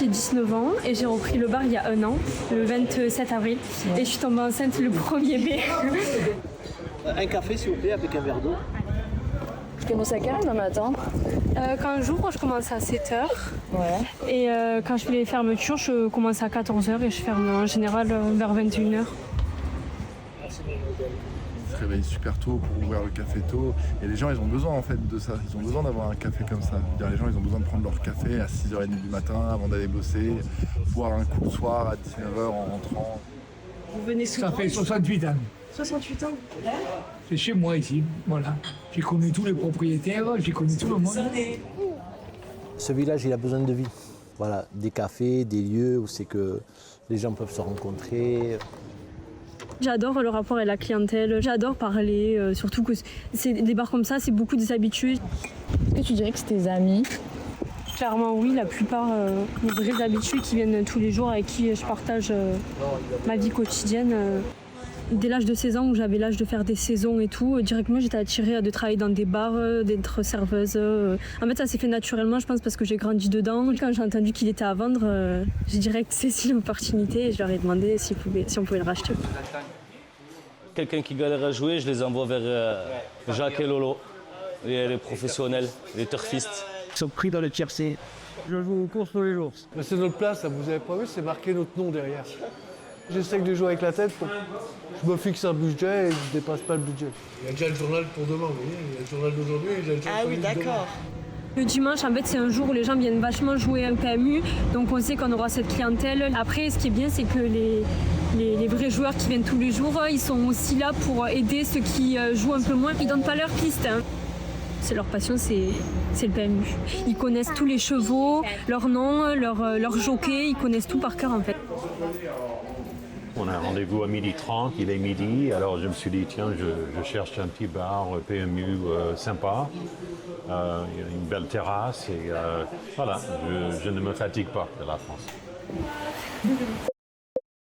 j'ai 19 ans et j'ai repris le bar il y a 1 an, le 27 avril. Et je suis tombée enceinte le 1er mai. Un café s'il vous plaît avec un verre d'eau. Tu commences à quelle heure le matin? Quand j'ouvre, je commence à 7h. Ouais. Et quand je fais les fermetures, je commence à 14h et je ferme en général vers 21h. Ils se réveillent super tôt pour ouvrir le café tôt. Et les gens, ils ont besoin en fait de ça. Ils ont besoin d'avoir un café comme ça. Les gens, ils ont besoin de prendre leur café à 6h30 du matin avant d'aller bosser, boire un coup le soir à 19h en rentrant. Vous venez souvent? Ça fait 68 ans. 68 ans. C'est chez moi ici, voilà. J'ai connu tous les propriétaires, j'ai connu tout le monde. Ce village, il a besoin de vie. Voilà, des cafés, des lieux où c'est que les gens peuvent se rencontrer. J'adore le rapport avec la clientèle, j'adore parler, surtout que c'est des bars comme ça, c'est beaucoup des habitudes. Est-ce que tu dirais que c'est tes amis? Clairement oui, la plupart des vraies habitudes qui viennent tous les jours avec qui je partage ma vie quotidienne. Dès l'âge de 16 ans où j'avais l'âge de faire des saisons et tout, directement j'étais attirée de travailler dans des bars, d'être serveuse. En fait ça s'est fait naturellement je pense parce que j'ai grandi dedans. Quand j'ai entendu qu'il était à vendre, j'ai direct saisi l'opportunité et je leur ai demandé si on pouvait le racheter. Quelqu'un qui galère à jouer, je les envoie vers Jacques et Lolo, les professionnels, les turfistes. Ils sont pris dans le tiercé. Je joue aux courses tous les jours. C'est notre place, là, vous avez pas vu, c'est marqué notre nom derrière. J'essaie de jouer avec la tête pour je me fixe un budget et je ne dépasse pas le budget. Il y a déjà le journal pour demain, vous voyez, il y a le journal d'aujourd'hui et il y a le journal oui, d'accord. Le dimanche, en fait, c'est un jour où les gens viennent vachement jouer un PMU, donc on sait qu'on aura cette clientèle. Après, ce qui est bien, c'est que les vrais joueurs qui viennent tous les jours, ils sont aussi là pour aider ceux qui jouent un peu moins. Ils donnent pas leur piste. C'est leur passion, c'est le PMU. Ils connaissent tous les chevaux, leur nom, leur jockey, ils connaissent tout par cœur en fait. On a un rendez-vous à 12h30, il est midi, alors je me suis dit tiens, je cherche un petit bar PMU sympa, il y a une belle terrasse et voilà, je ne me fatigue pas de la France.